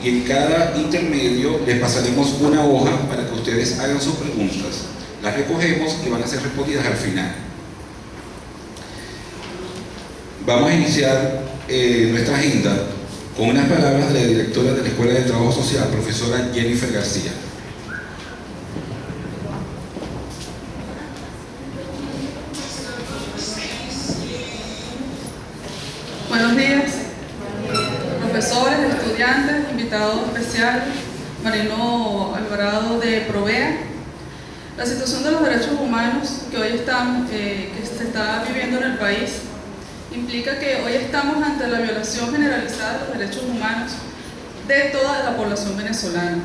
y en cada intermedio les pasaremos una hoja para que ustedes hagan sus preguntas. Las recogemos y van a ser respondidas al final. Vamos a iniciar nuestra agenda con unas palabras de la directora de la Escuela de Trabajo Social, profesora Jennifer García. Buenos días, profesores, estudiantes, invitados especiales, Marino Alvarado de Provea. La situación de los derechos humanos que hoy que se está viviendo en el país implica que hoy estamos ante la violación generalizada de los derechos humanos de toda la población venezolana.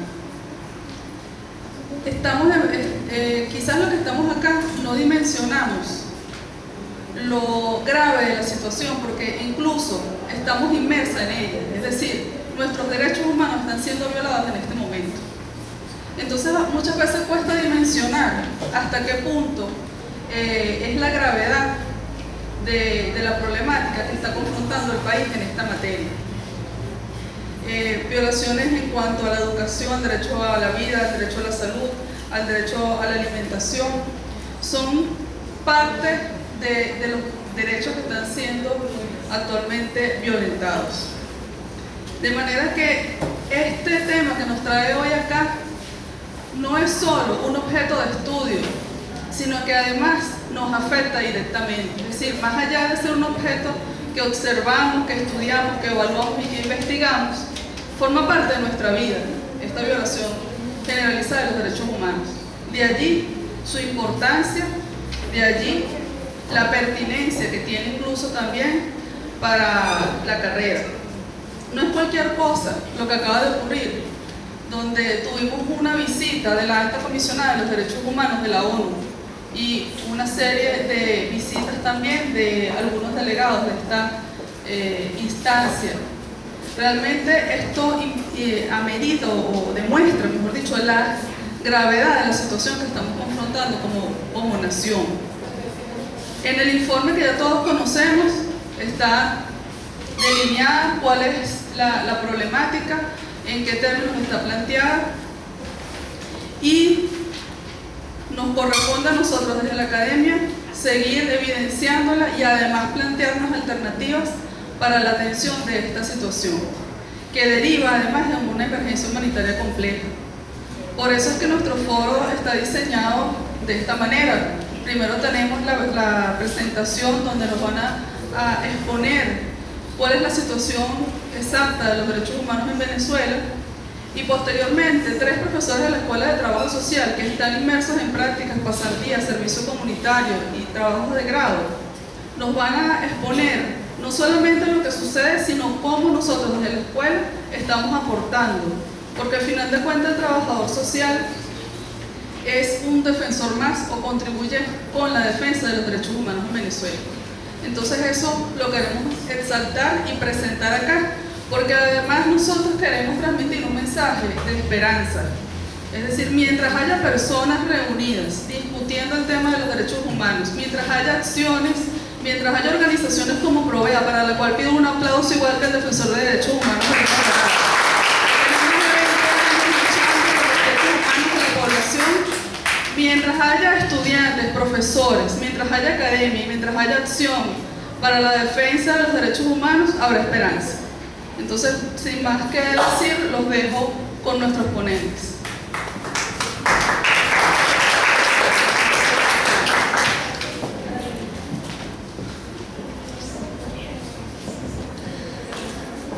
Quizás lo que estamos acá no dimensionamos lo grave de la situación, porque incluso estamos inmersos en ella, es decir, nuestros derechos humanos están siendo violados en este momento. Entonces muchas veces cuesta dimensionar hasta qué punto es la gravedad de la problemática que está confrontando el país en esta materia. Violaciones en cuanto a la educación, derecho a la vida, al derecho a la salud, al derecho a la alimentación, son parte de los derechos que están siendo actualmente violentados. De manera que este tema que nos trae hoy acá no es solo un objeto de estudio, sino que además nos afecta directamente. Es decir, más allá de ser un objeto que observamos, que estudiamos, que evaluamos y que investigamos, forma parte de nuestra vida, esta violación generalizada de los derechos humanos. De allí su importancia, de allí la pertinencia que tiene incluso también para la carrera. No es cualquier cosa lo que acaba de ocurrir, donde tuvimos una visita de la alta comisionada de los derechos humanos de la ONU y una serie de visitas también de algunos delegados de esta instancia. Realmente esto amerita o demuestra, mejor dicho, la gravedad de la situación que estamos confrontando como nación. En el informe que ya todos conocemos está delineada cuál es la problemática, en qué términos está planteada, y nos corresponde a nosotros desde la academia seguir evidenciándola y además plantearnos alternativas para la atención de esta situación, que deriva además de una emergencia humanitaria compleja. Por eso es que nuestro foro está diseñado de esta manera. Primero tenemos la presentación donde nos van a exponer cuál es la situación exacta de los derechos humanos en Venezuela, y posteriormente 3 profesores de la Escuela de Trabajo Social que están inmersos en prácticas, pasantías, servicio comunitario y trabajos de grado nos van a exponer no solamente lo que sucede, sino cómo nosotros desde la escuela estamos aportando, porque al final de cuentas el trabajador social es un defensor más o contribuye con la defensa de los derechos humanos en Venezuela. Entonces eso lo queremos exaltar y presentar acá, porque además nosotros queremos transmitir un mensaje de esperanza. Es decir, mientras haya personas reunidas discutiendo el tema de los derechos humanos, mientras haya acciones, mientras haya organizaciones como Provea, para la cual pido un aplauso igual que el defensor de derechos humanos, mientras haya estudiantes, profesores, mientras haya academia y mientras haya acción para la defensa de los derechos humanos, habrá esperanza. Entonces, sin más que decir, los dejo con nuestros ponentes.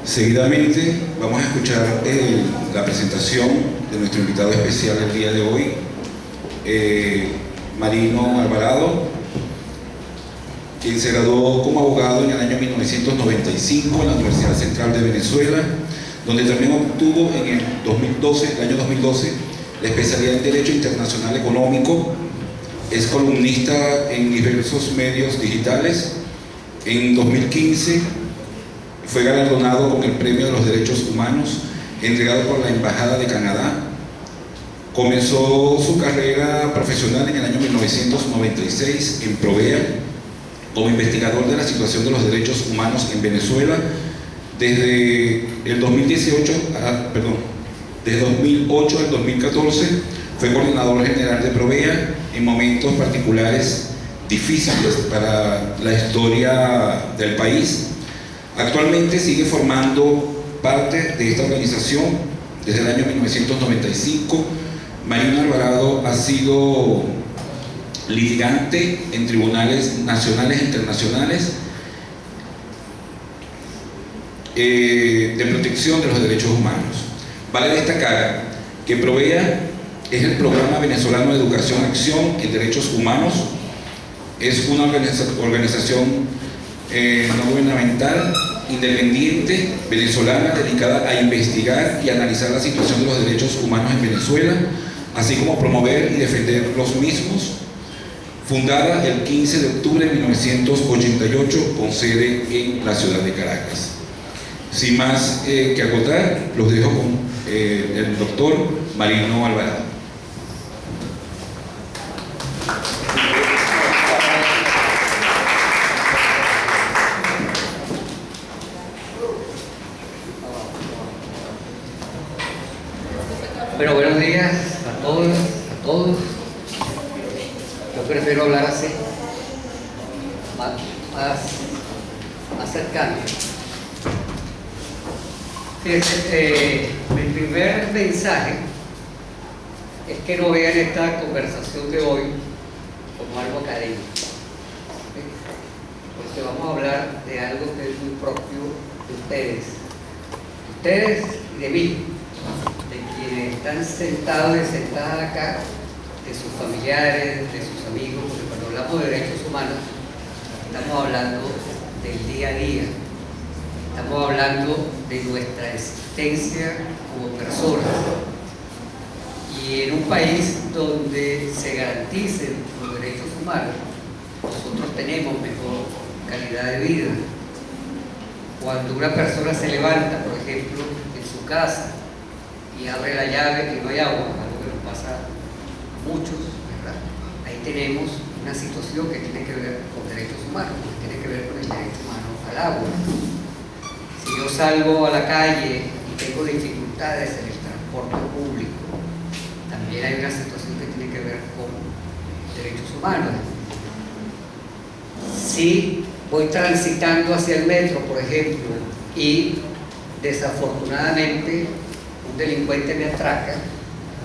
Seguidamente vamos a escuchar la presentación de nuestro invitado especial el día de hoy, Marino Alvarado, quien se graduó como abogado en el año 1995 en la Universidad Central de Venezuela, donde también obtuvo en el año 2012, la especialidad en Derecho Internacional Económico. Es columnista en diversos medios digitales. En 2015 fue galardonado con el Premio de los Derechos Humanos, entregado por la Embajada de Canadá. Comenzó su carrera profesional en el año 1996 en Provea, como investigador de la situación de los derechos humanos en Venezuela, Desde el 2018, desde 2008 al 2014 fue coordinador general de Provea en momentos particulares difíciles para la historia del país. Actualmente sigue formando parte de esta organización desde el año 1995. Marino Alvarado ha sido litigante en tribunales nacionales e internacionales de protección de los derechos humanos. Vale destacar que Provea es el Programa Venezolano de Educación Acción en Derechos Humanos. Es una organización no gubernamental, independiente, venezolana, dedicada a investigar y analizar la situación de los derechos humanos en Venezuela, así como promover y defender los mismos. Fundada el 15 de octubre de 1988 con sede en la ciudad de Caracas. Sin más que acotar, los dejo con el doctor Marino Alvarado. Bueno, buenos días a todos. Yo prefiero hablar así, más cercano. Fíjense, mi primer mensaje es que no vean esta conversación de hoy como algo académico, ¿sí? Porque vamos a hablar de algo que es muy propio de ustedes y de mí, de quienes están sentados y sentadas acá, de sus familiares, de sus amigos, porque cuando hablamos de derechos humanos estamos hablando del día a día, estamos hablando de nuestra existencia como personas. Y en un país donde se garanticen los derechos humanos, nosotros tenemos mejor calidad de vida. Cuando una persona se levanta, por ejemplo, en su casa y abre la llave y no hay agua, algo que nos pasa a muchos, ¿verdad? Ahí tenemos una situación que tiene que ver con derechos humanos, que tiene que ver con el derecho humano al agua. Si yo salgo a la calle y tengo dificultades en el transporte público, también hay una situación que tiene que ver con derechos humanos. Si voy transitando hacia el metro, por ejemplo, y desafortunadamente un delincuente me atraca,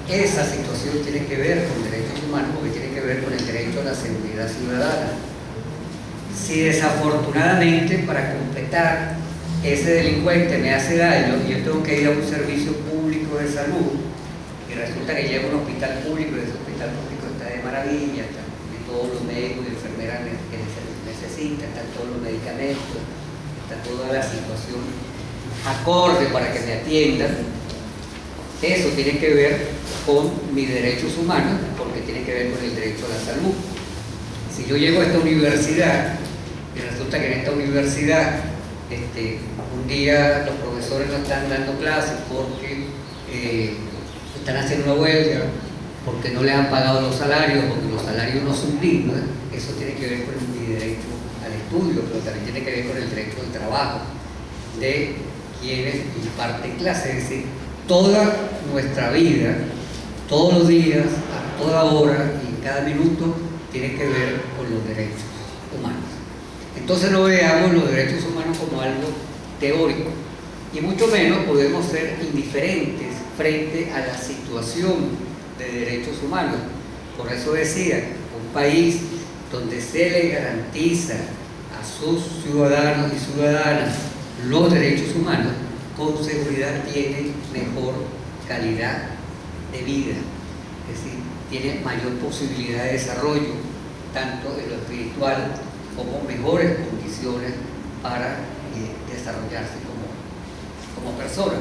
esa situación tiene que ver con derechos humanos, porque tiene que ver con el derecho a la seguridad ciudadana. Si desafortunadamente para completar ese delincuente me hace daño y yo tengo que ir a un servicio público de salud y resulta que llego a un hospital público y ese hospital público está de maravilla, está de todos los médicos y enfermeras que necesitan, están todos los medicamentos, está toda la situación acorde para que me atiendan, eso tiene que ver con mis derechos humanos, porque tiene que ver con el derecho a la salud. Si yo llego a esta universidad y resulta que en esta universidad un día los profesores no están dando clases porque están haciendo una huelga, porque no les han pagado los salarios, porque los salarios no son dignos, eso tiene que ver con mi derecho al estudio, pero también tiene que ver con el derecho al trabajo de quienes imparten clases. Es decir, toda nuestra vida, todos los días, a toda hora y en cada minuto tiene que ver con los derechos humanos. Entonces no veamos los derechos humanos como algo teórico, y mucho menos podemos ser indiferentes frente a la situación de derechos humanos. Por eso decía, un país donde se le garantiza a sus ciudadanos y ciudadanas los derechos humanos, con seguridad tiene mejor calidad de vida, es decir, tiene mayor posibilidad de desarrollo, tanto en lo espiritual como mejores condiciones para desarrollarse como persona.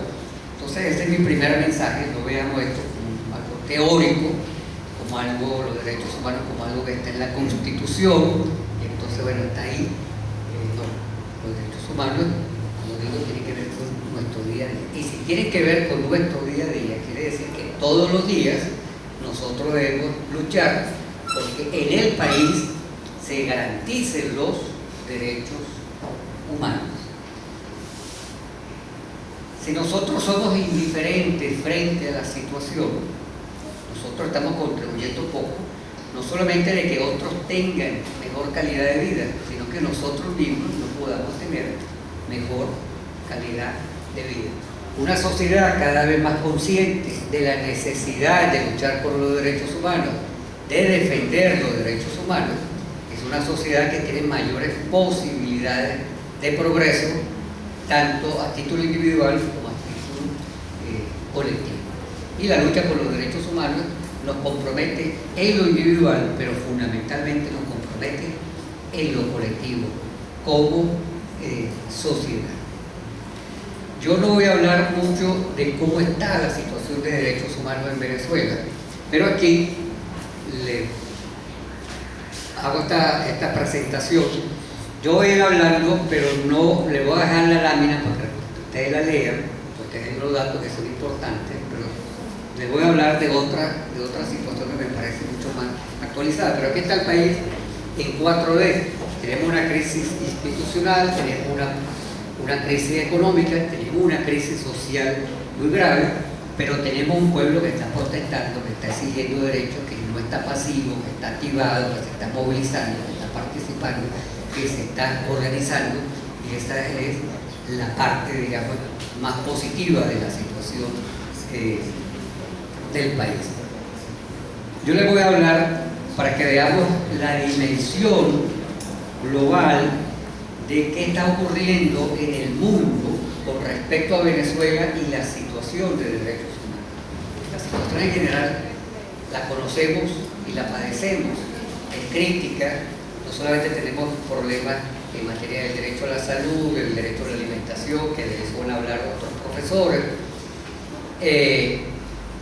Entonces ese es mi primer mensaje, no veamos esto como algo teórico, como algo, los derechos humanos como algo que está en la Constitución, y entonces bueno, está ahí. No, los derechos humanos, como digo, tienen que ver con nuestro día a día. Y si tienen que ver con nuestro día a día, quiere decir que todos los días nosotros debemos luchar porque en el país se garanticen los derechos humanos. Si nosotros somos indiferentes frente a la situación, nosotros estamos contribuyendo poco, no solamente de que otros tengan mejor calidad de vida, sino que nosotros mismos no podamos tener mejor calidad de vida. Una sociedad cada vez más consciente de la necesidad de luchar por los derechos humanos, de defender los derechos humanos, es una sociedad que tiene mayores posibilidades de progreso, tanto a título individual como a título colectivo. Y la lucha por los derechos humanos nos compromete en lo individual, pero fundamentalmente nos compromete en lo colectivo, como sociedad. Yo no voy a hablar mucho de cómo está la situación de derechos humanos en Venezuela, pero aquí le hago esta presentación. Yo voy a ir hablando, pero no le voy a dejar la lámina para que ustedes la lean, porque hay unos datos que son importantes, pero les voy a hablar de otra situación que me parece mucho más actualizada. Pero aquí está el país en 4D. Tenemos una crisis institucional, tenemos una crisis económica, tenemos una crisis social muy grave, pero tenemos un pueblo que está protestando, que está exigiendo derechos, que no está pasivo, que está activado, que se está movilizando, que está participando, que se está organizando, y esta es la parte, digamos, más positiva de la situación del país. Yo les voy a hablar para que veamos la dimensión global de qué está ocurriendo en el mundo con respecto a Venezuela y la situación de derechos humanos. La situación en general la conocemos y la padecemos, es crítica, no solamente tenemos problemas en materia del derecho a la salud, del derecho a la alimentación, que de eso van a hablar otros profesores,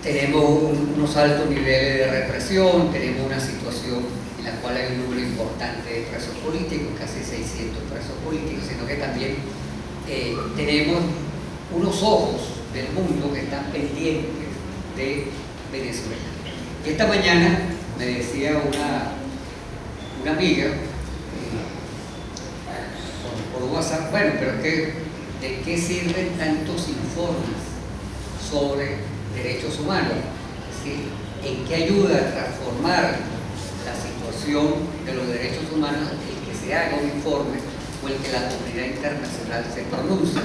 tenemos unos altos niveles de represión, tenemos una situación en la cual hay un número importante de presos políticos, casi 600 presos políticos, sino que también tenemos unos ojos del mundo que están pendientes de Venezuela. Y esta mañana me decía una amiga por WhatsApp, bueno, pero ¿de qué sirven tantos informes sobre derechos humanos? Es decir, ¿en qué ayuda a transformar la situación de los derechos humanos el que se haga un informe o el que la comunidad internacional se pronuncie?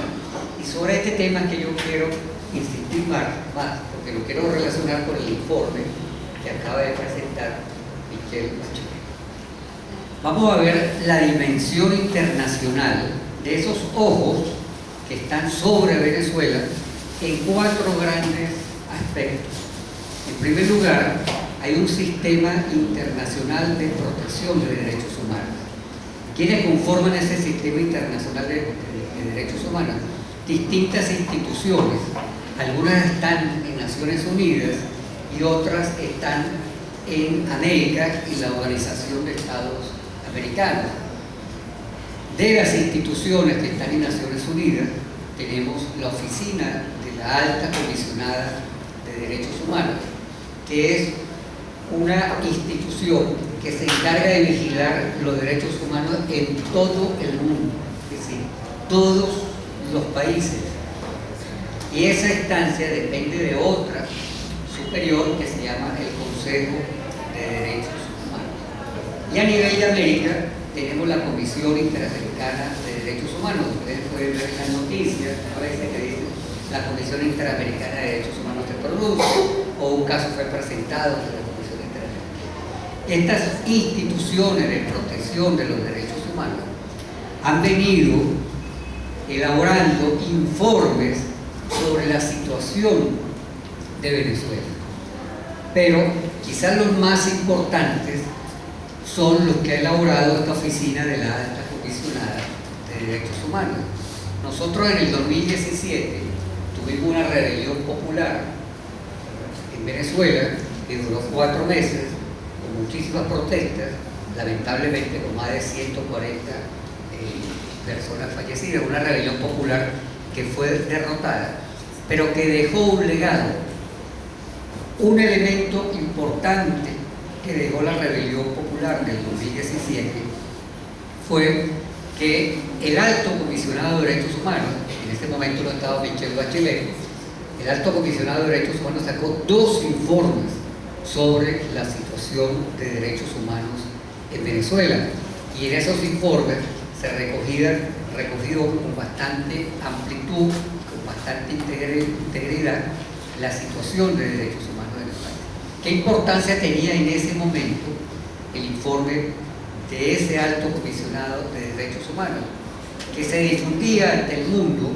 Y sobre este tema que yo quiero insistir más, porque lo quiero relacionar con el informe que acaba de presentar Michelle Bachelet. Vamos a ver la dimensión internacional de esos ojos que están sobre Venezuela en 4 grandes aspectos. En primer lugar, hay un sistema internacional de protección de derechos humanos. ¿Quiénes conforman ese sistema internacional de derechos humanos? Distintas instituciones. Algunas están en Naciones Unidas y otras están en América y la Organización de Estados Americanos. De las instituciones que están en Naciones Unidas, tenemos la Oficina de la Alta Comisionada de Derechos Humanos, que es una institución que se encarga de vigilar los derechos humanos en todo el mundo, es decir, todos los países. Y esa instancia depende de otra superior que se llama el Consejo de Derechos Humanos. Y a nivel de América tenemos la Comisión Interamericana de Derechos Humanos. Ustedes pueden ver las noticias a veces que dicen la Comisión Interamericana de Derechos Humanos se pronuncia, o un caso fue presentado ante la Comisión Interamericana. Estas instituciones de protección de los derechos humanos han venido elaborando informes sobre la situación de Venezuela, pero quizás los más importantes son los que ha elaborado esta oficina de la Alta Comisionada de Derechos Humanos. Nosotros en el 2017 tuvimos una rebelión popular en Venezuela que duró 4 meses con muchísimas protestas, lamentablemente con más de 140 personas fallecidas, una rebelión popular que fue derrotada, pero que dejó un legado. Un elemento importante que dejó la rebelión popular del 2017 fue que el Alto Comisionado de Derechos Humanos, en este momento lo estaba Michelle Bachelet, el Alto Comisionado de Derechos Humanos sacó 2 informes sobre la situación de derechos humanos en Venezuela, y en esos informes se recogido con bastante amplitud, con bastante integridad, la situación de derechos humanos en el país. ¿Qué importancia tenía en ese momento el informe de ese Alto Comisionado de Derechos Humanos? Que se difundía ante el mundo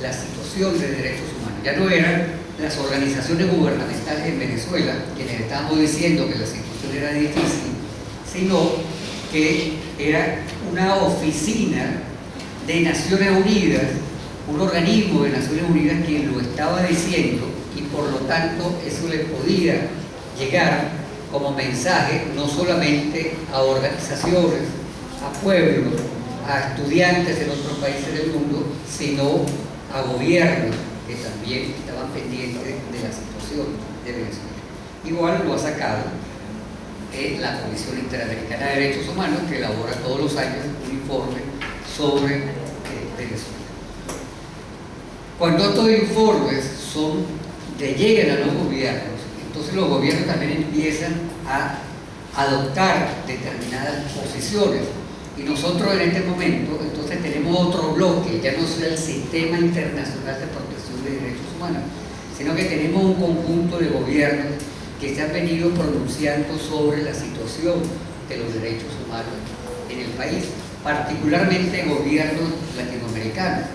la situación de derechos humanos. Ya no eran las organizaciones gubernamentales en Venezuela quienes estábamos diciendo que la situación era difícil, sino que era una oficina de Naciones Unidas, un organismo de Naciones Unidas quien lo estaba diciendo, y por lo tanto eso le podía llegar como mensaje no solamente a organizaciones, a pueblos, a estudiantes en otros países del mundo, sino a gobiernos que también estaban pendientes de la situación de Venezuela. Igual lo ha sacado la Comisión Interamericana de Derechos Humanos, que elabora todos los años un informe sobre Venezuela. Cuando estos informes llegan a los gobiernos, entonces los gobiernos también empiezan a adoptar determinadas posiciones. Y nosotros en este momento, entonces tenemos otro bloque, ya no sea el Sistema Internacional de Protección de Derechos Humanos, sino que tenemos un conjunto de gobiernos que se han venido pronunciando sobre la situación de los derechos humanos en el país, particularmente gobiernos latinoamericanos.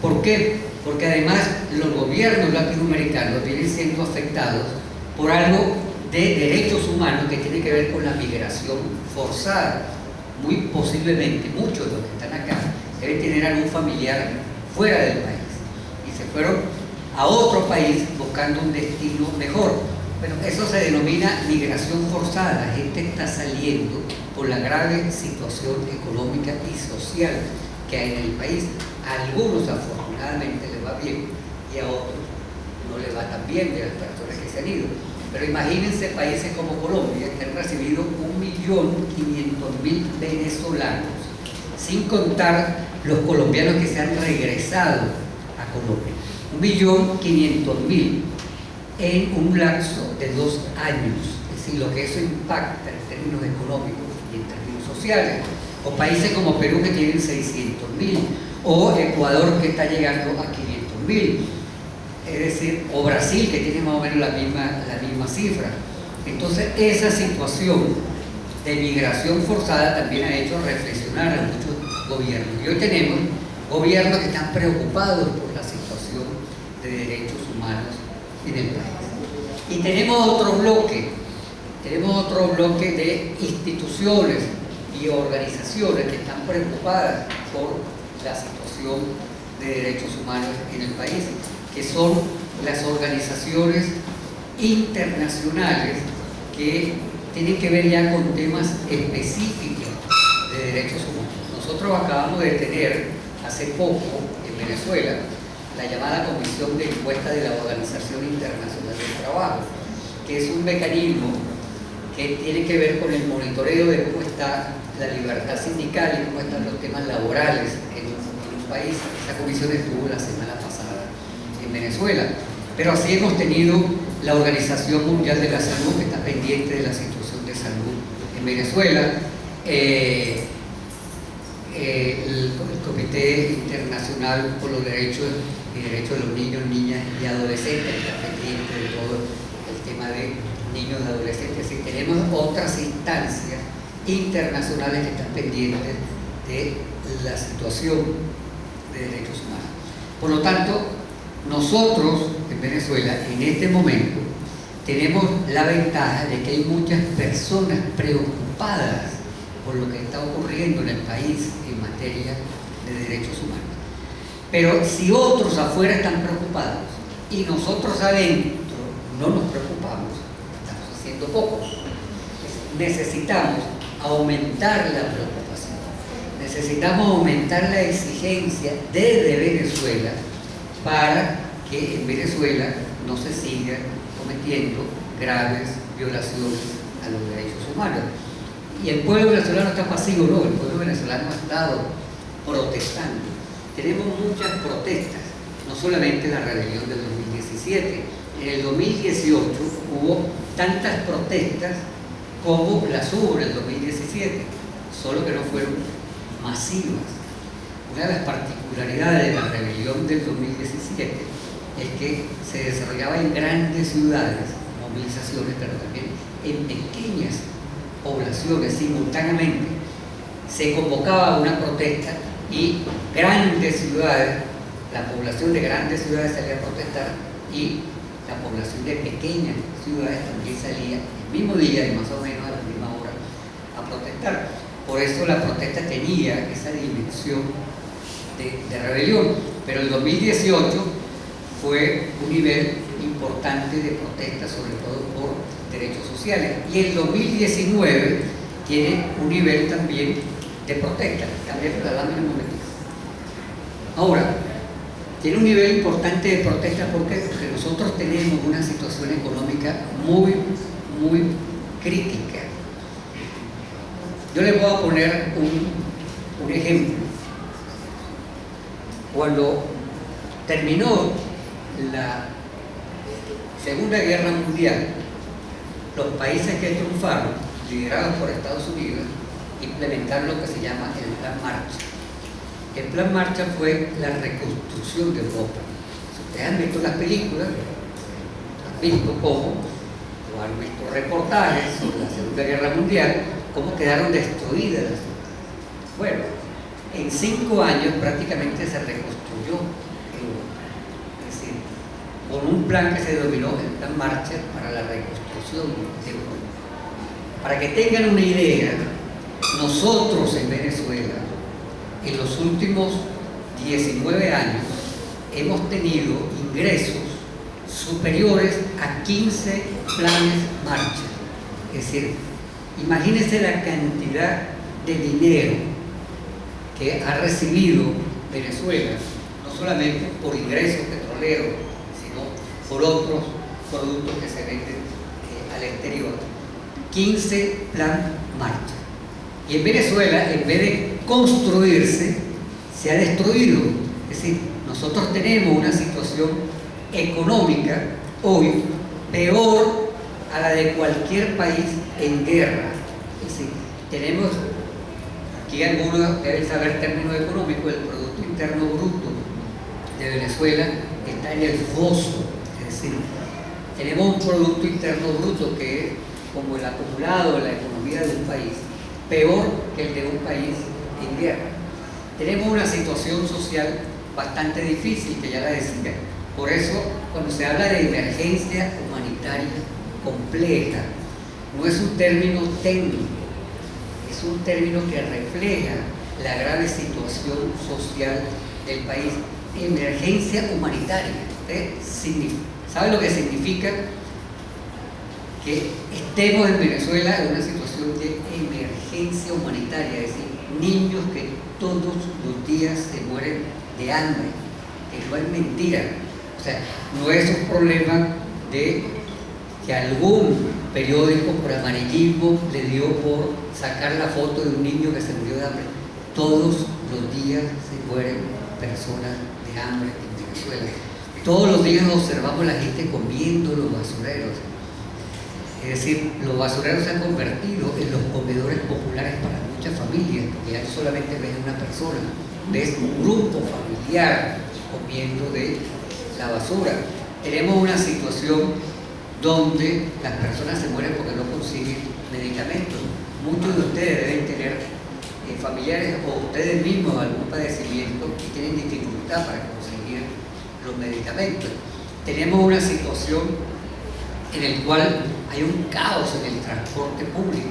¿Por qué? Porque además los gobiernos latinoamericanos vienen siendo afectados por algo de derechos humanos que tiene que ver con la migración forzada. Muy posiblemente muchos de los que están acá deben tener algún familiar fuera del país y se fueron a otro país buscando un destino mejor. Bueno, eso se denomina migración forzada. La gente está saliendo por la grave situación económica y social que hay en el país. A algunos afortunadamente les va bien y a otros no les va tan bien de las personas que se han ido. Pero imagínense países como Colombia, que han recibido 1.500.000 venezolanos, sin contar los colombianos que se han regresado a Colombia. 1.500.000 en un lapso de 2 años. Es decir, lo que eso impacta en términos económicos y en términos sociales. O países como Perú, que tienen 600.000, o Ecuador, que está llegando a 500.000. Es decir, o Brasil, que tiene más o menos la misma cifra. Entonces, esa situación de migración forzada también ha hecho reflexionar a muchos gobiernos. Y hoy tenemos gobiernos que están preocupados por la situación de derechos humanos en el país. Y tenemos otro bloque de instituciones y organizaciones que están preocupadas por la situación de derechos humanos en el país, que son las organizaciones internacionales que tienen que ver ya con temas específicos de derechos humanos. Nosotros acabamos de tener hace poco en Venezuela la llamada Comisión de Encuesta de la Organización Internacional del Trabajo, que es un mecanismo que tiene que ver con el monitoreo de cómo está la libertad sindical y cómo están los temas laborales en un país. Esa comisión estuvo la semana pasada en Venezuela, pero así hemos tenido la Organización Mundial de la Salud, que está pendiente de la situación de salud en Venezuela, el Comité Internacional por los Derechos de los Niños, Niñas y Adolescentes, que está pendiente de todo el tema de niños y adolescentes, y tenemos otras instancias internacionales que están pendientes de la situación de derechos humanos. Por lo tanto, nosotros en Venezuela en este momento tenemos la ventaja de que hay muchas personas preocupadas por lo que está ocurriendo en el país en materia de derechos humanos. Pero si otros afuera están preocupados y nosotros adentro no nos preocupamos, estamos haciendo poco. Necesitamos aumentar la preocupación, necesitamos aumentar la exigencia desde Venezuela para que en Venezuela no se sigan cometiendo graves violaciones a los derechos humanos. Y el pueblo venezolano está pasivo, no, el pueblo venezolano ha estado protestando. Tenemos muchas protestas, no solamente la rebelión del 2017. En el 2018 hubo tantas protestas como las hubo en el 2017, solo que no fueron masivas. Una de las particularidades de la rebelión del 2017 es que se desarrollaba en grandes ciudades, movilizaciones, pero también en pequeñas poblaciones simultáneamente. Se convocaba una protesta y grandes ciudades, la población de grandes ciudades salía a protestar y la población de pequeñas ciudades también salía el mismo día y más o menos a la misma hora a protestar. Por eso la protesta tenía esa dimensión de rebelión, pero el 2018 fue un nivel importante de protesta, sobre todo por derechos sociales, y el 2019 tiene un nivel también de protesta. Cambiemos, dame un momentito. Ahora, tiene un nivel importante de protesta porque nosotros tenemos una situación económica muy crítica. Yo les voy a poner un ejemplo. Cuando terminó la Segunda Guerra Mundial, los países que triunfaron, liderados por Estados Unidos, implementaron lo que se llama el Plan Marshall. El Plan Marshall fue la reconstrucción de Europa. Si ustedes han visto las películas, han visto cómo, o han visto reportajes sobre la Segunda Guerra Mundial, cómo quedaron destruidas las ciudades. Bueno, en 5 años prácticamente se reconstruyó Europa. Es decir, con un plan que se denominó el Plan Marshall para la reconstrucción de Europa. Para que tengan una idea, nosotros en Venezuela, en los últimos 19 años, hemos tenido ingresos superiores a 15 planes Marshall. Es decir, imagínense la cantidad de dinero que ha recibido Venezuela, no solamente por ingresos petroleros, sino por otros productos que se venden al exterior. 15 plan Marshall. Y en Venezuela, en vez de construirse, se ha destruido. Es decir, nosotros tenemos una situación económica hoy peor a la de cualquier país en guerra. Es decir, tenemos, aquí algunos deben saber términos económicos, el Producto Interno Bruto de Venezuela está en el foso. Es decir, tenemos un Producto Interno Bruto que es como el acumulado de la economía de un país, peor que el de un país en guerra. Tenemos una situación social bastante difícil, que ya la decía. Por eso, cuando se habla de emergencia humanitaria compleja, no es un término técnico, es un término que refleja la grave situación social del país. Emergencia humanitaria. ¿Sabe lo que significa? Que estemos en Venezuela en una situación de emergencia humanitaria, es decir, niños que todos los días se mueren de hambre, que no es mentira. O sea, no es un problema de que algún periódico por amarillismo le dio por sacar la foto de un niño que se murió de hambre. Todos los días se mueren personas de hambre en Venezuela. Todos los días observamos a la gente comiendo los basureros. Es decir, los basureros se han convertido en los comedores populares para muchas familias, porque ya no solamente ves una persona, ves un grupo familiar comiendo de la basura. Tenemos una situación donde las personas se mueren porque no consiguen medicamentos. Muchos de ustedes deben tener familiares o ustedes mismos algún padecimiento y tienen dificultad para conseguir los medicamentos. Tenemos una situación en el cual hay un caos en el transporte público.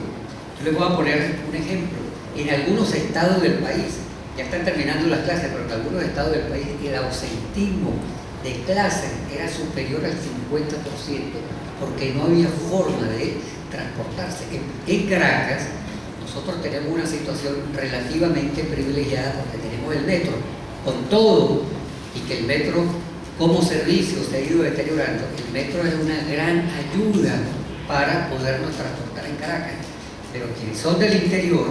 Yo les voy a poner un ejemplo. En algunos estados del país, ya están terminando las clases, pero en algunos estados del país el ausentismo de clases era superior al 50% porque no había forma de transportarse. En Caracas nosotros tenemos una situación relativamente privilegiada porque tenemos el metro, con todo, y que el metro como servicio se ha ido deteriorando. El metro es una gran ayuda para podernos transportar en Caracas, pero quienes son del interior,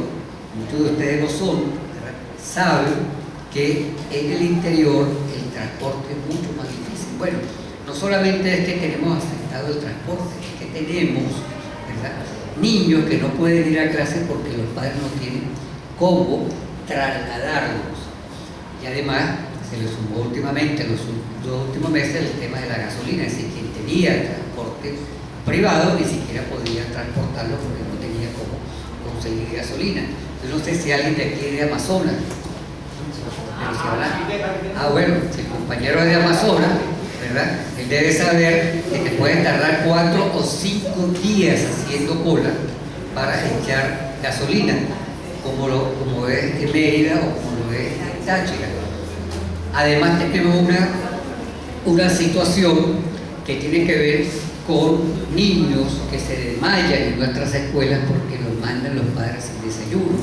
muchos de ustedes lo son, ¿verdad? saben que en el interior el transporte es mucho más difícil. Bueno, no solamente es que tenemos afectado el transporte, es que tenemos, ¿verdad?, niños que no pueden ir a clase porque los padres no tienen cómo trasladarlos. Y además se le sumó últimamente, en los 2 últimos meses, el tema de la gasolina. Es decir, quien tenía transporte privado ni siquiera podía transportarlo porque no tenía cómo conseguir gasolina. Yo no sé si alguien de aquí es de Amazonas. Bueno, si el compañero es de Amazonas, ¿verdad?, él debe saber que te pueden tardar 4 o 5 días haciendo cola para echar gasolina, como es en Mérida o como lo es en Táchira. Además tenemos una situación que tiene que ver con niños que se desmayan en nuestras escuelas porque los mandan los padres sin desayuno.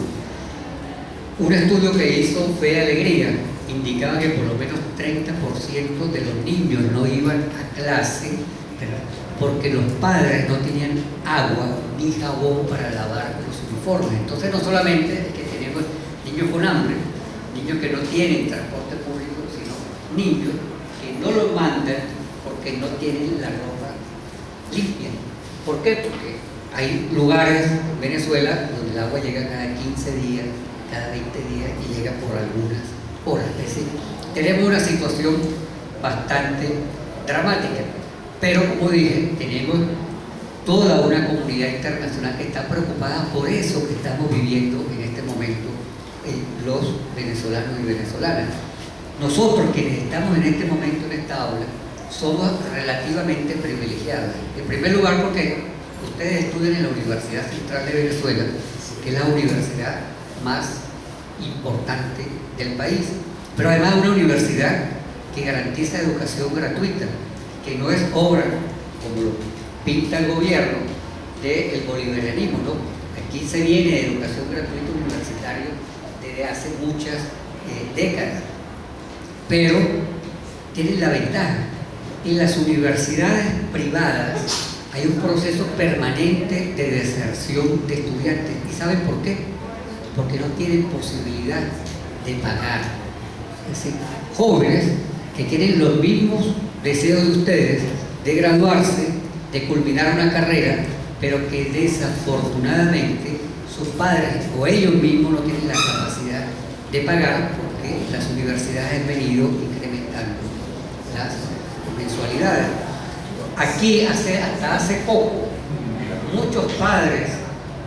Un estudio que hizo Fe Alegría indicaba que por lo menos 30% de los niños no iban a clase, ¿verdad?, porque los padres no tenían agua ni jabón para lavar los uniformes. Entonces no solamente es que tenemos niños con hambre, niños que no tienen transporte público, sino niños que no los mandan porque no tienen la ropa limpia. ¿Por qué? Porque hay lugares en Venezuela donde el agua llega cada 15 días, cada 20 días y llega por algunas horas. Es decir, tenemos una situación bastante dramática, pero como dije, tenemos toda una comunidad internacional que está preocupada por eso que estamos viviendo en este momento los venezolanos y venezolanas. Nosotros quienes estamos en este momento en esta aula somos relativamente privilegiados. En primer lugar porque ustedes estudian en la Universidad Central de Venezuela, que es la universidad más importante del país, pero además una universidad que garantiza educación gratuita, que no es obra, como lo pinta el gobierno, del bolivarianismo, ¿no? Aquí se viene de educación gratuita universitaria desde hace muchas décadas, pero tienen la ventaja. En las universidades privadas hay un proceso permanente de deserción de estudiantes. ¿Y saben por qué? Porque no tienen posibilidad de pagar. Es decir, jóvenes que tienen los mismos deseos de ustedes de graduarse, de culminar una carrera, pero que desafortunadamente sus padres o ellos mismos no tienen la capacidad de pagar porque las universidades han venido incrementando las mensualidades. Aquí hasta hace poco muchos padres,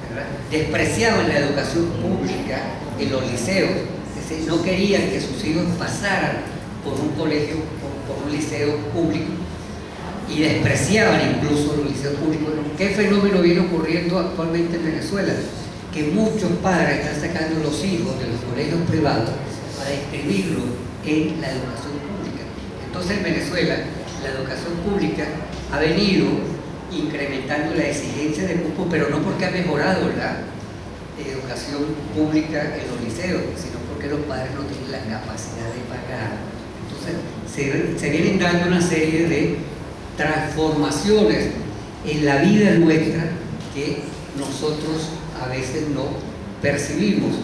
¿verdad?, despreciaban la educación pública en los liceos. Es decir, no querían que sus hijos pasaran por un colegio, por un liceo público, y despreciaban incluso los liceos públicos. ¿Qué fenómeno viene ocurriendo actualmente en Venezuela? Que muchos padres están sacando los hijos de los colegios privados para inscribirlos en la educación pública. Entonces en Venezuela la educación pública ha venido incrementando la exigencia de cupo, pero no porque ha mejorado la educación pública en los liceos, sino porque los padres no tienen la capacidad de pagar. Entonces se vienen dando una serie de transformaciones en la vida nuestra que nosotros a veces no percibimos.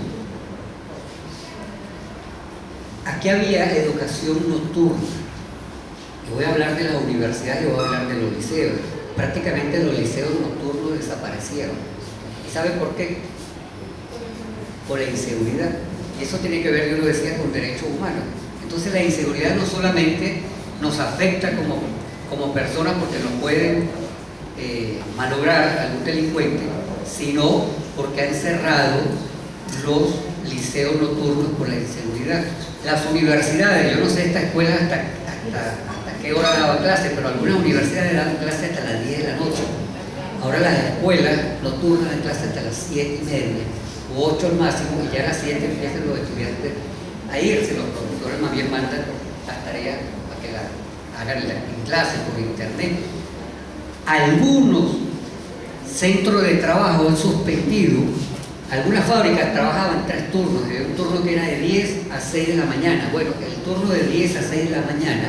Aquí había educación nocturna. Yo voy a hablar de la universidad y voy a hablar de los liceos. Prácticamente los liceos nocturnos desaparecieron. ¿Y saben por qué? Por la inseguridad. Y eso tiene que ver, yo lo decía, con derechos humanos. Entonces la inseguridad no solamente nos afecta como personas porque nos pueden malograr algún delincuente, sino porque han cerrado los liceos nocturnos por la inseguridad. Las universidades, yo no sé esta escuela hasta qué hora daba clase, pero algunas universidades dan clase hasta las 10 de la noche. Ahora las escuelas nocturnas dan clase hasta las 7:30 u 8 al máximo, y ya a las 7 empiezan los estudiantes a irse. Los profesores más bien mandan las tareas para que las hagan en clase por internet. Algunos centros de trabajo han suspendido, algunas fábricas trabajaban 3 turnos, un turno que era de 10 a 6 de la mañana. Bueno, el turno de 10 a 6 de la mañana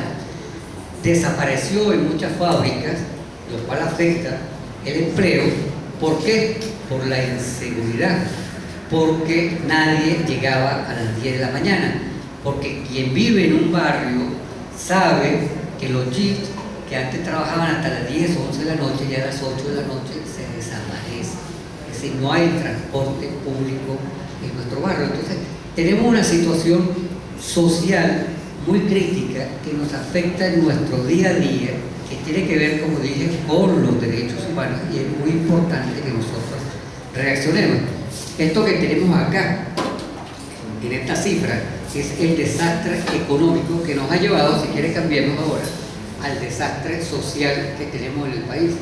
desapareció en muchas fábricas, lo cual afecta el empleo. ¿Por qué? Por la inseguridad. porque nadie llegaba a las 10 de la mañana, porque quien vive en un barrio sabe que los jeeps que antes trabajaban hasta las 10 o 11 de la noche, ya a las 8 de la noche se desaparecen. Es decir, no hay transporte público en nuestro barrio. Entonces, tenemos una situación social muy crítica que nos afecta en nuestro día a día, que tiene que ver, como dije, con los derechos humanos, y es muy importante que nosotros reaccionemos. Esto que tenemos acá, en esta cifra, es el desastre económico que nos ha llevado, si quiere cambiemos ahora, al desastre social que tenemos en el país.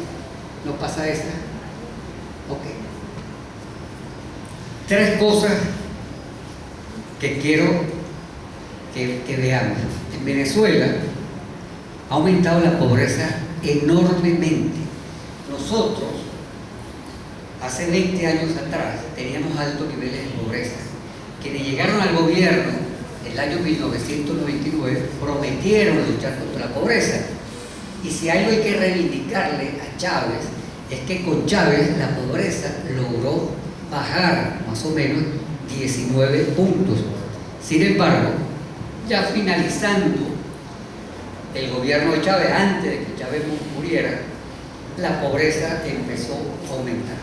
¿No pasa esa? Ok. 3 cosas que quiero que veamos. En Venezuela ha aumentado la pobreza enormemente. Nosotros, hace 20 años atrás, teníamos altos niveles de pobreza. Quienes llegaron al gobierno en el año 1999 prometieron luchar contra la pobreza. Y si algo hay que reivindicarle a Chávez, es que con Chávez la pobreza logró bajar más o menos 19 puntos. Sin embargo, ya finalizando el gobierno de Chávez, antes de que Chávez muriera, la pobreza empezó a aumentar.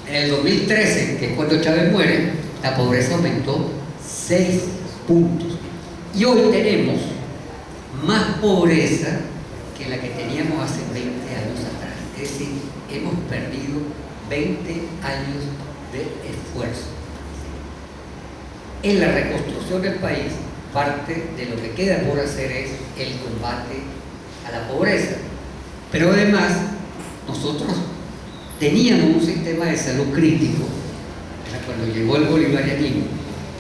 En el 2013, que es cuando Chávez muere, la pobreza aumentó 6 puntos. Y hoy tenemos más pobreza que la que teníamos hace 20 años atrás. Es decir, hemos perdido 20 años de esfuerzo. En la reconstrucción del país, parte de lo que queda por hacer es el combate a la pobreza. Pero además, nosotros teníamos un sistema de salud crítico cuando llegó el bolivarianismo,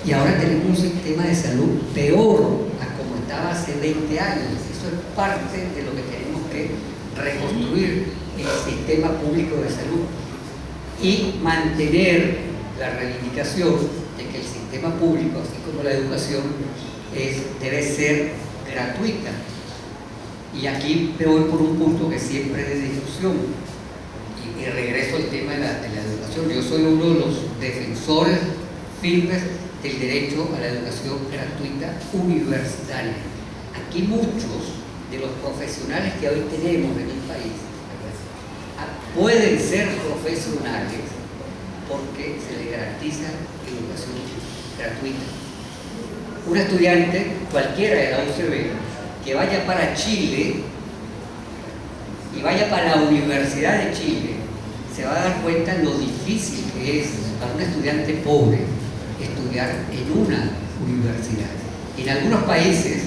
y ahora tenemos un sistema de salud peor a como estaba hace 20 años. Eso es parte de lo que tenemos que reconstruir, el sistema público de salud, y mantener la reivindicación de que el sistema público, así como la educación, debe ser gratuita. Y aquí me voy por un punto que siempre es de discusión, y regreso al tema de la educación. Yo soy uno de los defensores firmes del derecho a la educación gratuita universitaria. Aquí muchos de los profesionales que hoy tenemos en el país pueden ser profesionales porque se les garantiza educación gratuita. Un estudiante cualquiera de la UCB que vaya para Chile y vaya para la Universidad de Chile se va a dar cuenta lo difícil que es para un estudiante pobre estudiar en una universidad. En algunos países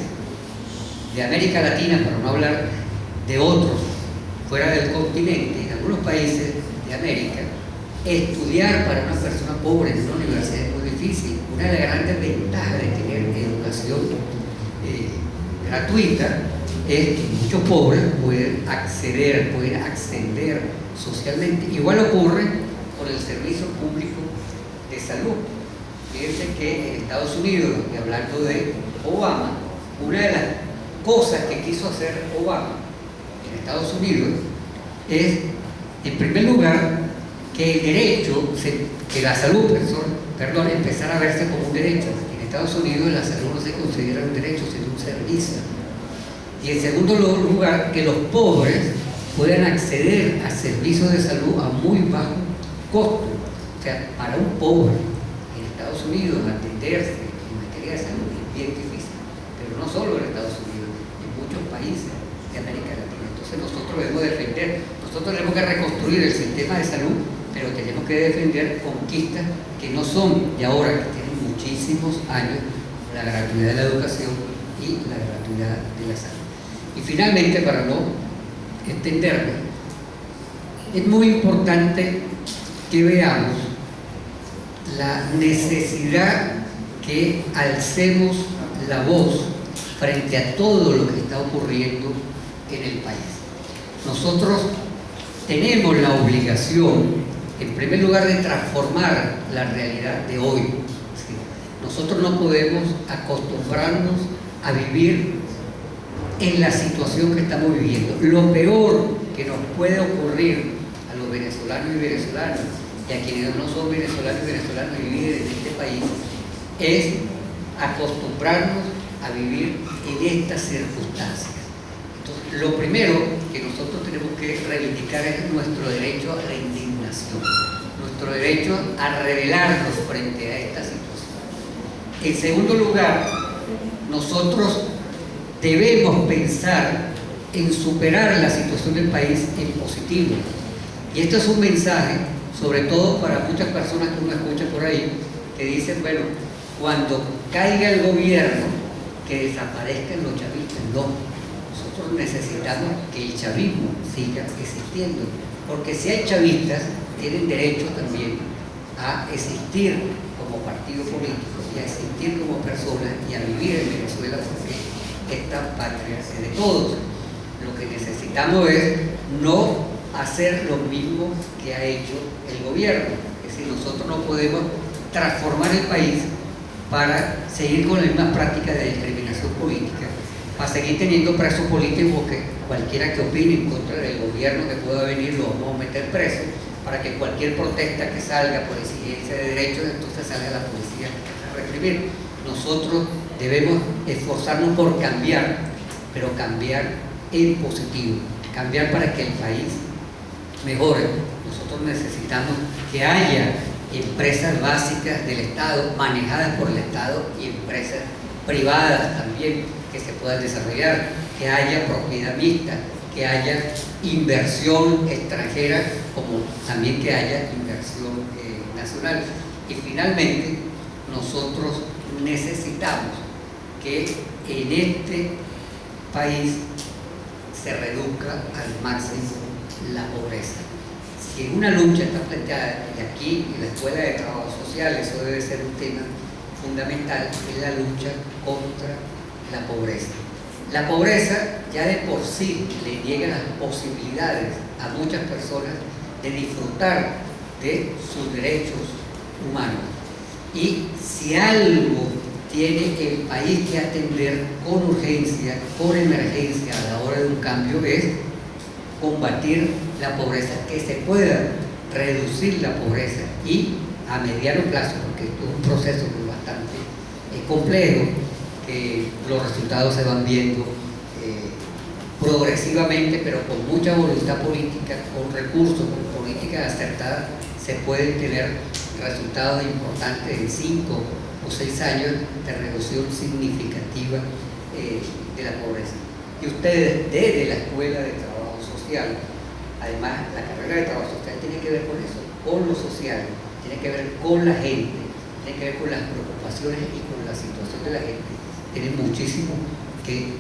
de América Latina, para no hablar de otros fuera del continente, en algunos países de América, estudiar para una persona pobre en una universidad es muy difícil. Una de las grandes ventajas de tener educación gratuita es que muchos pobres pueden acceder, pueden ascender socialmente. Igual ocurre con el servicio público de salud. Fíjense que en Estados Unidos, y hablando de Obama, una de las cosas que quiso hacer Obama en Estados Unidos es, en primer lugar, que el derecho, que la salud, empezara a verse como un derecho. En Estados Unidos la salud no se considera un derecho, sino un servicio. Y en segundo lugar, que los pobres puedan acceder a servicios de salud a muy bajo costo. O sea, para un pobre en Estados Unidos atenderse en materia de salud es bien difícil, pero no solo en Estados Unidos, en muchos países de América Latina. Entonces nosotros debemos defender, nosotros tenemos que reconstruir el sistema de salud, pero tenemos que defender conquistas que no son de ahora, que tienen muchísimos años, la gratuidad de la educación y la gratuidad de la salud. Y finalmente, para no extenderme, es muy importante que veamos la necesidad que alcemos la voz frente a todo lo que está ocurriendo en el país. Nosotros tenemos la obligación, en primer lugar, de transformar la realidad de hoy. Nosotros no podemos acostumbrarnos a vivir en la situación que estamos viviendo. Lo peor que nos puede ocurrir a los venezolanos y venezolanas y a quienes no son venezolanos y venezolanas y viven en este país, es acostumbrarnos a vivir en estas circunstancias. Entonces, lo primero que nosotros tenemos que reivindicar es nuestro derecho a la indignación, nuestro derecho a rebelarnos frente a esta situación. En segundo lugar, nosotros debemos pensar en superar la situación del país en positivo. Y esto es un mensaje, sobre todo para muchas personas que uno escucha por ahí, que dicen, bueno, cuando caiga el gobierno, que desaparezcan los chavistas. No, nosotros necesitamos que el chavismo siga existiendo, porque si hay chavistas, tienen derecho también a existir como partido político y a existir como personas y a vivir en Venezuela, porque esta patria es de todos. Lo que necesitamos es no hacer lo mismo que ha hecho el gobierno. Es decir, nosotros no podemos transformar el país para seguir con las mismas prácticas de discriminación política, para seguir teniendo presos políticos, que cualquiera que opine en contra del gobierno que pueda venir lo vamos a meter preso, para que cualquier protesta que salga por exigencia de derechos, entonces salga la policía a reprimir. Nosotros debemos esforzarnos por cambiar, pero cambiar en positivo, cambiar para que el país mejore. Nosotros necesitamos que haya empresas básicas del Estado, manejadas por el Estado, y empresas privadas también que se puedan desarrollar, que haya propiedad mixta, que haya inversión extranjera, como también que haya inversión nacional. Y finalmente, nosotros necesitamos que en este país se reduzca al máximo la pobreza. Si una lucha está planteada, y aquí en la Escuela de Trabajo Social eso debe ser un tema fundamental, es la lucha contra la pobreza. La pobreza ya de por sí le niega las posibilidades a muchas personas de disfrutar de sus derechos humanos. Y si algo tiene el país que atender con urgencia, con emergencia a la hora de un cambio, es combatir la pobreza, que se pueda reducir la pobreza, y a mediano plazo, porque esto es un proceso que es bastante complejo, que los resultados se van viendo progresivamente, pero con mucha voluntad política, con recursos, con políticas acertadas, se pueden tener resultados importantes en 5 o 6 años de reducción significativa de la pobreza. Y ustedes, desde la Escuela de Trabajo Social, además la carrera de Trabajo Social tiene que ver con eso, con lo social, tiene que ver con la gente, tiene que ver con las preocupaciones y con la situación de la gente. Tienen muchísimo que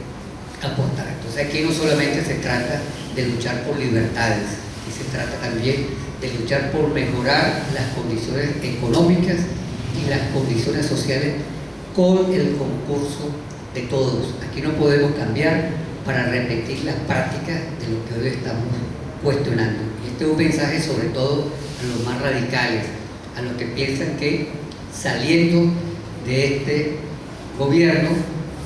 aportar. Entonces aquí no solamente se trata de luchar por libertades, y se trata también de luchar por mejorar las condiciones económicas y las condiciones sociales con el concurso de todos. Aquí no podemos cambiar para repetir las prácticas de lo que hoy estamos cuestionando. Y este es un mensaje sobre todo a los más radicales, a los que piensan que saliendo de este gobierno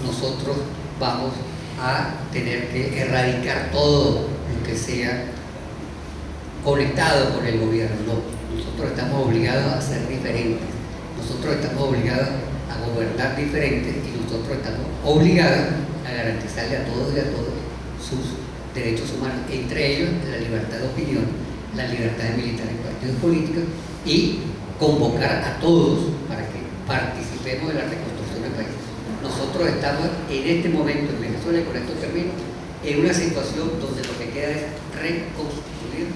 nosotros vamos a tener que erradicar todo lo que sea conectado con el gobierno. No, nosotros estamos obligados a ser diferentes, nosotros estamos obligados a gobernar diferentes, y nosotros estamos obligados a garantizarle a todos y a todos sus derechos humanos, entre ellos la libertad de opinión, la libertad de militar en partidos políticos, y convocar a todos para que participemos de la reconstrucción del país. Nosotros estamos en este momento en Venezuela, y con esto termino, en una situación donde lo que queda es reconstruir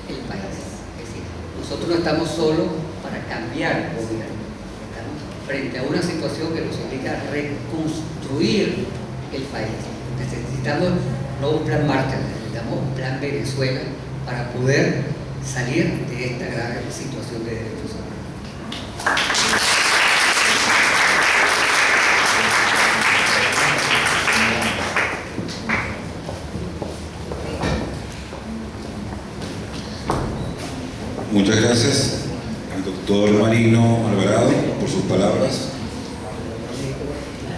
el país. Es decir, nosotros no estamos solo para cambiar el gobierno, estamos frente a una situación que nos implica reconstruir el país. Necesitamos no un plan Marshall, necesitamos un plan Venezuela para poder salir de esta grave situación de derechos humanos. Muchas gracias al doctor Marino Alvarado por sus palabras.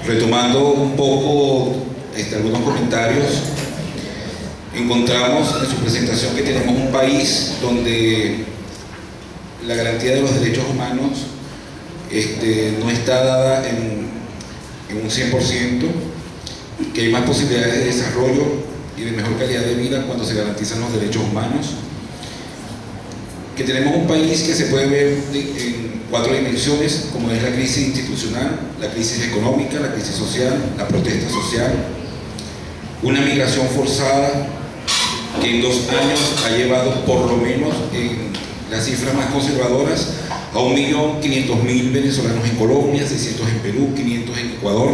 Retomando un poco algunos comentarios, encontramos en su presentación que tenemos un país donde la garantía de los derechos humanos no está dada en un 100%, que hay más posibilidades de desarrollo y de mejor calidad de vida cuando se garantizan los derechos humanos, que tenemos un país que se puede ver en 4 dimensiones, como es la crisis institucional, la crisis económica, la crisis social, la protesta social, una migración forzada que en 2 años ha llevado por lo menos en las cifras más conservadoras a 1.500.000 venezolanos en Colombia, 600 en Perú, 500 en Ecuador.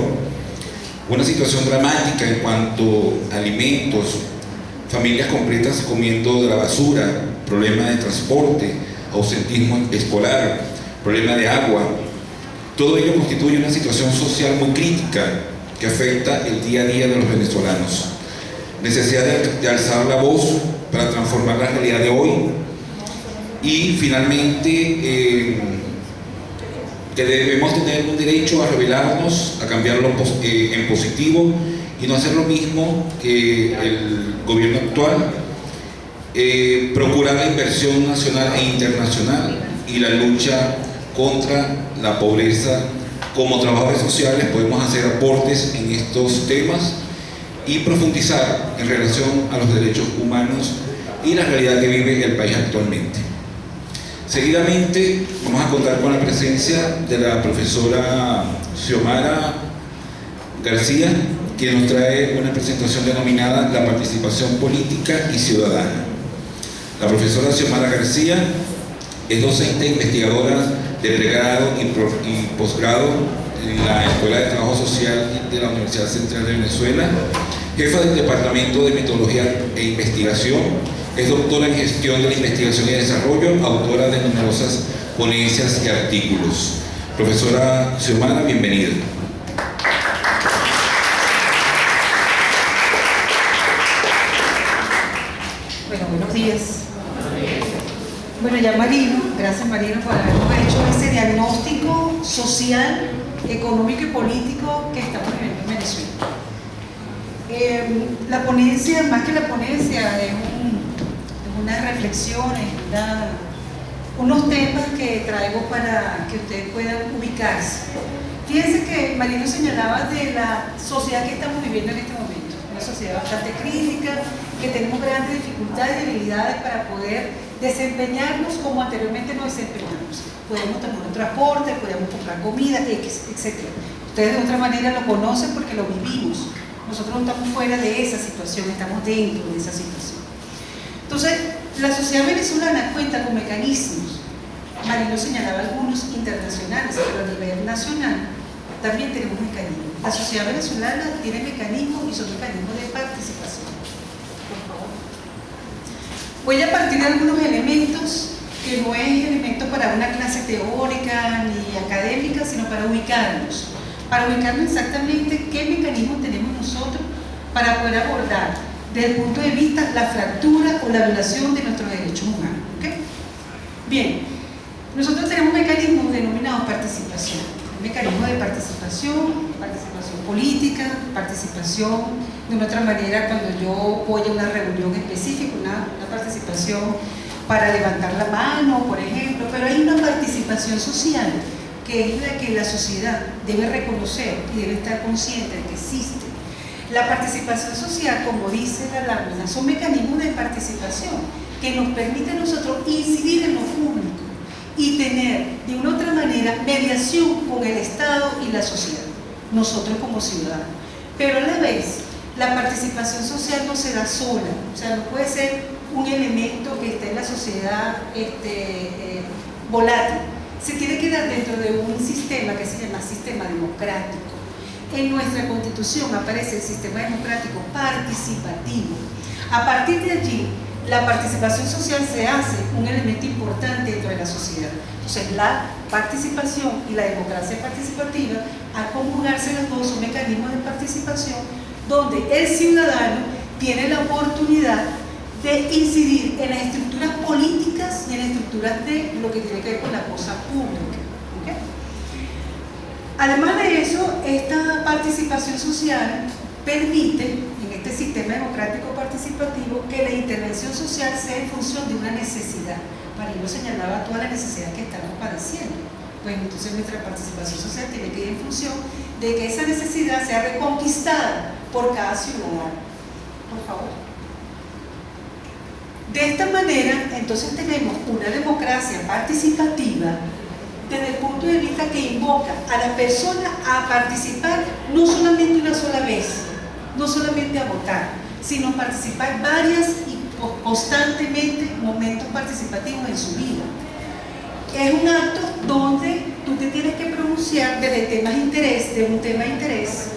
Una situación dramática en cuanto a alimentos, familias completas comiendo de la basura, problema de transporte, ausentismo escolar, problema de agua. Todo ello constituye una situación social muy crítica que afecta el día a día de los venezolanos. Necesidad de alzar la voz para transformar la realidad de hoy. Y finalmente, que debemos tener un derecho a rebelarnos, a cambiarlo en positivo y no hacer lo mismo que el gobierno actual, procurar la inversión nacional e internacional y la lucha contra la pobreza. Como trabajadores sociales podemos hacer aportes en estos temas y profundizar en relación a los derechos humanos y la realidad que vive el país actualmente. Seguidamente vamos a contar con la presencia de la profesora Xiomara García, quien nos trae una presentación denominada La participación política y ciudadana. La profesora Xiomara García es docente e investigadora de pregrado y posgrado en la Escuela de Trabajo Social de la Universidad Central de Venezuela, jefa del Departamento de Metodología e Investigación. Es doctora en Gestión de la Investigación y Desarrollo, autora de numerosas ponencias y artículos. Profesora Xiomara, bienvenida. Bueno, buenos días. Bueno, ya Marino, gracias Marino por habernos hecho ese diagnóstico social, económico y político que estamos viviendo en Venezuela. La ponencia, más que la ponencia, es unas reflexiones, unos temas que traigo para que ustedes puedan ubicarse. Fíjense que Marino señalaba de la sociedad que estamos viviendo en este momento, una sociedad bastante crítica, que tenemos grandes dificultades y debilidades para poder desempeñarnos como anteriormente nos desempeñamos. Podemos tomar un transporte, podemos comprar comida, etc. Ustedes de otra manera lo conocen porque lo vivimos. Nosotros no estamos fuera de esa situación, estamos dentro de esa situación. Entonces, la sociedad venezolana cuenta con mecanismos, Marino señalaba algunos internacionales, pero a nivel nacional también tenemos mecanismos. La sociedad venezolana tiene mecanismos y son mecanismos de participación. Por favor. Voy a partir de algunos elementos que no es elemento para una clase teórica ni académica, sino para ubicarnos exactamente qué mecanismos tenemos nosotros para poder abordar desde el punto de vista la fractura o la violación de nuestros derechos humanos. ¿Okay? Bien, nosotros tenemos mecanismos denominados participación. Mecanismos de participación política, participación de una otra manera cuando yo voy a una reunión específica, una participación para levantar la mano, por ejemplo, pero hay una participación social que es la que la sociedad debe reconocer y debe estar consciente de que existe. La participación social, como dice la lámina, son mecanismos de participación que nos permiten a nosotros incidir en lo público y tener de una u otra manera mediación con el Estado y la sociedad, nosotros como ciudadanos. Pero a la vez, la participación social no se da sola, o sea, no puede ser un elemento que esté en la sociedad volátil. Se tiene que dar dentro de un sistema que se llama sistema democrático. En nuestra Constitución aparece el sistema democrático participativo. A partir de allí, la participación social se hace un elemento importante dentro de la sociedad. Entonces, la participación y la democracia participativa, al conjugarse las dos, son mecanismos de participación donde el ciudadano tiene la oportunidad de incidir en las estructuras políticas y en las estructuras de lo que tiene que ver con la cosa pública. ¿Okay? Además de eso, esta participación social permite, en este sistema democrático participativo, que la intervención social sea en función de una necesidad. Marino señalaba todas las necesidades que estamos padeciendo. Pues entonces nuestra participación social tiene que ir en función de que esa necesidad sea reconquistada por cada ciudadano. Por favor. De esta manera, entonces tenemos una democracia participativa desde el punto de vista que invoca a la persona a participar no solamente una sola vez, no solamente a votar, sino participar varias y constantemente momentos participativos en su vida. Es un acto donde tú te tienes que pronunciar desde temas de interés, de un tema de interés,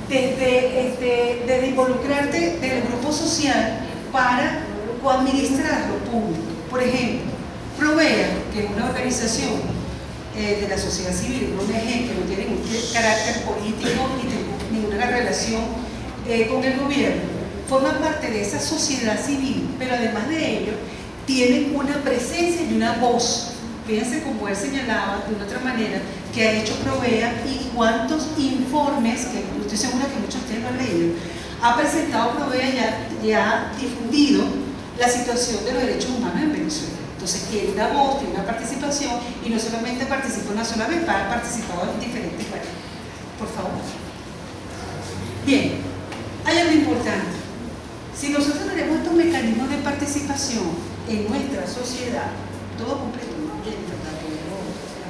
desde involucrarte del grupo social para coadministrar lo público. Por ejemplo, Provea, que es una organización de la sociedad civil, un ONG que no tiene ningún carácter político ni ninguna relación con el gobierno, forma parte de esa sociedad civil, pero además de ello, tienen una presencia y una voz. Fíjense como él señalaba de una otra manera que ha hecho Provea y cuántos informes, que estoy segura que muchos de ustedes lo han leído, ha presentado Provea y ha difundido la situación de los derechos humanos en Venezuela. Entonces tiene una voz, tiene una participación y no solamente participa una sola vez, ha participado en diferentes lugares. Por favor. Bien, hay algo importante. Si nosotros tenemos estos mecanismos de participación en nuestra sociedad, todo completo, ¿no? Bien,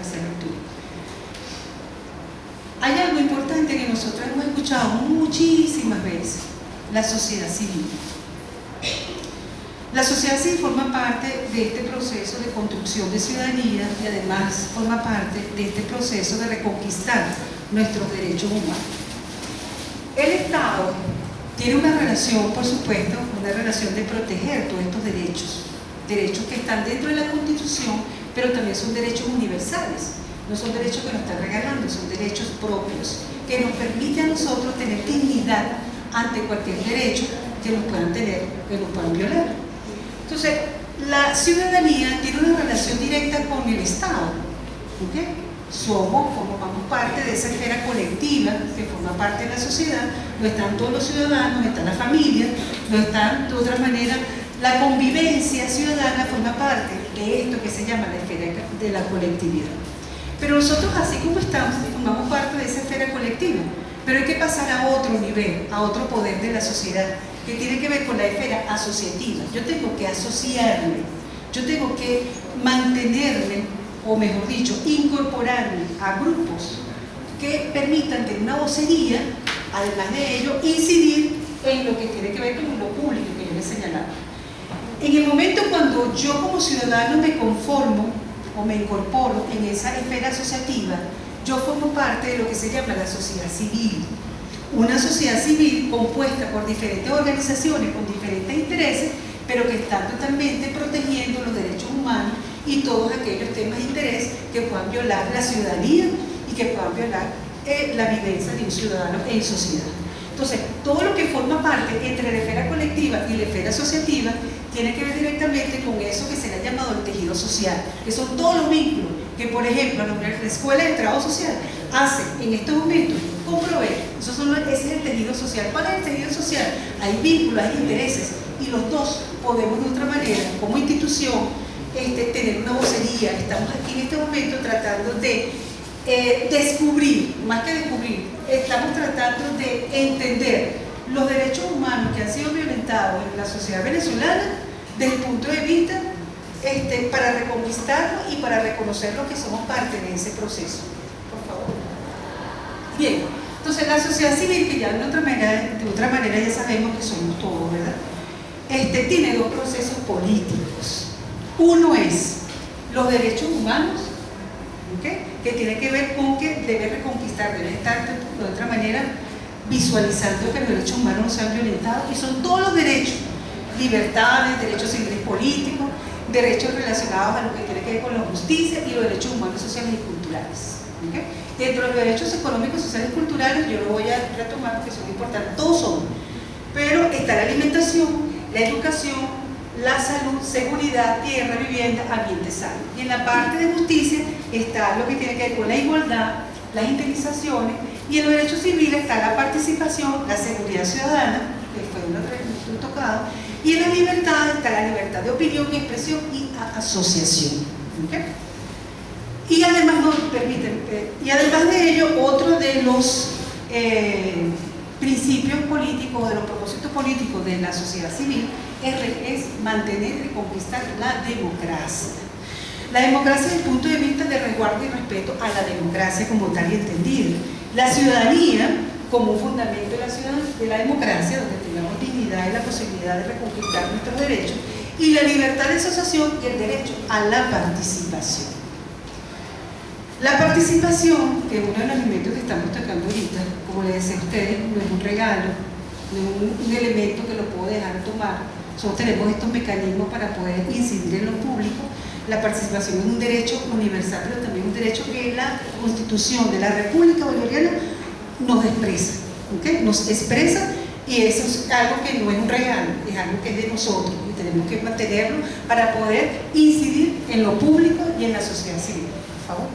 hacerlo tú. Hay algo importante que nosotros hemos escuchado muchísimas veces: la sociedad civil. La sociedad civil forma parte de este proceso de construcción de ciudadanía y además forma parte de este proceso de reconquistar nuestros derechos humanos. El Estado tiene una relación, por supuesto, una relación de proteger todos estos derechos que están dentro de la Constitución, pero también son derechos universales. No son derechos que nos están regalando, son derechos propios que nos permiten a nosotros tener dignidad ante cualquier derecho que nos puedan violar. Entonces, la ciudadanía tiene una relación directa con el Estado. ¿Okay? Formamos parte de esa esfera colectiva que forma parte de la sociedad. No están todos los ciudadanos, no están las familias, no están de otra manera. La convivencia ciudadana forma parte de esto que se llama la esfera de la colectividad. Pero nosotros, así como estamos, formamos parte de esa esfera colectiva. Pero hay que pasar a otro nivel, a otro poder de la sociedad, que tiene que ver con la esfera asociativa. Yo tengo que asociarme, yo tengo que mantenerme, o mejor dicho, incorporarme a grupos que permitan tener una vocería, además de ello, incidir en lo que tiene que ver con lo público que yo les señalaba. En el momento cuando yo como ciudadano me conformo o me incorporo en esa esfera asociativa, yo formo parte de lo que se llama la sociedad civil. Una sociedad civil compuesta por diferentes organizaciones con diferentes intereses, pero que están totalmente protegiendo los derechos humanos y todos aquellos temas de interés que puedan violar la ciudadanía y que puedan violar la vivencia de un ciudadano en sociedad. Entonces, todo lo que forma parte entre la esfera colectiva y la esfera asociativa tiene que ver directamente con eso que se le ha llamado el tejido social, que son todos los vínculos que, por ejemplo, la Escuela de Trabajo Social hace en estos momentos con Provea. Ese es el tejido social. ¿Cuál es el tejido social? Hay vínculos, hay intereses, y los dos podemos de otra manera, como institución, tener una vocería. Estamos aquí en este momento tratando de descubrir, más que descubrir, estamos tratando de entender los derechos humanos que han sido violentados en la sociedad venezolana desde el punto de vista para reconquistarlos y para reconocer lo que somos parte de ese proceso. Por favor. Bien, entonces la sociedad civil, que ya de otra manera ya sabemos que somos todos, ¿verdad? Tiene dos procesos políticos. Uno es los derechos humanos, ¿okay? Que tiene que ver con que debe reconquistar, debe estar de otra manera visualizando que los derechos humanos no sean violentados, y son todos los derechos: libertades, derechos civiles políticos, derechos relacionados a lo que tiene que ver con la justicia y los derechos humanos, sociales y culturales. ¿Okay? Dentro de los derechos económicos, sociales y culturales, yo lo voy a retomar porque son importantes, todos son, pero está la alimentación, la educación, la salud, seguridad, tierra, vivienda, ambiente sano. Y en la parte de justicia está lo que tiene que ver con la igualdad, las indemnizaciones, y en los derechos civiles está la participación, la seguridad ciudadana, que fue uno de los tocado, Y en la libertad está la libertad de opinión y expresión y asociación. ¿Okay? Y además, y además de ello, otro de los principios políticos o de los propósitos políticos de la sociedad civil es mantener y conquistar la democracia. La democracia desde el punto de vista de resguardo y respeto a la democracia como tal y entendida. La ciudadanía como un fundamento de la democracia, donde tengamos dignidad y la posibilidad de reconquistar nuestros derechos, y la libertad de asociación y el derecho a la participación. La participación, que es uno de los elementos que estamos tocando ahorita, como les decía a ustedes, no es un regalo, no es un elemento que lo puedo dejar tomar. Nosotros tenemos estos mecanismos para poder incidir en lo público. La participación es un derecho universal, pero también un derecho que la Constitución de la República Bolivariana nos expresa, ¿okay? Nos expresa, y eso es algo que no es un regalo, es algo que es de nosotros y tenemos que mantenerlo para poder incidir en lo público y en la sociedad civil. Por favor.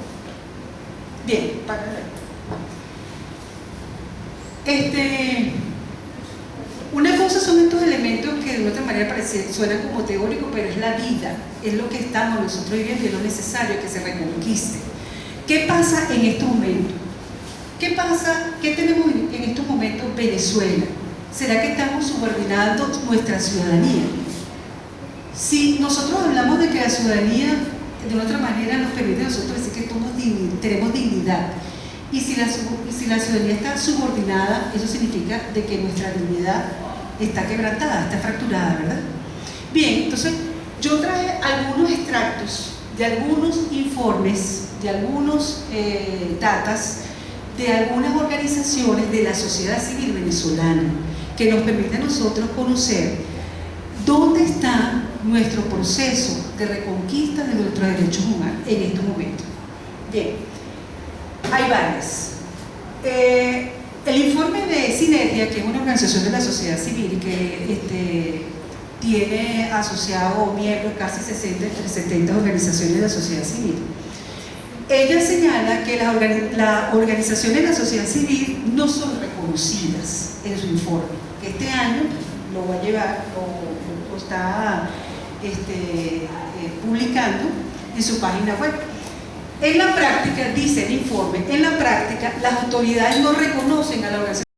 Bien, para una cosa son estos elementos que de otra manera suenan como teóricos, pero es la vida, es lo que estamos nosotros viviendo y es lo necesario que se reconquiste. ¿Qué pasa en estos momentos? ¿Qué pasa? ¿Qué tenemos en estos momentos Venezuela? ¿Será que estamos subordinando nuestra ciudadanía? Si nosotros hablamos de que la ciudadanía de otra manera nos permite a nosotros decir que todos tenemos dignidad, y si la ciudadanía está subordinada, eso significa de que nuestra dignidad está quebrantada, está fracturada, ¿verdad? Bien, entonces yo traje algunos extractos de algunos informes, de algunos datas de algunas organizaciones de la sociedad civil venezolana que nos permiten a nosotros conocer dónde está nuestro proceso de reconquista de nuestros derechos humanos en estos momentos. Bien, hay varias. El informe de Sinergia, que es una organización de la sociedad civil que tiene asociado miembros casi 60, entre 70 organizaciones de la sociedad civil, ella señala que las organizaciones de la sociedad civil no son reconocidas en su informe. Este año lo va a llevar, lo está publicando en su página web. En la práctica, dice el informe, en la práctica las autoridades no reconocen a la organización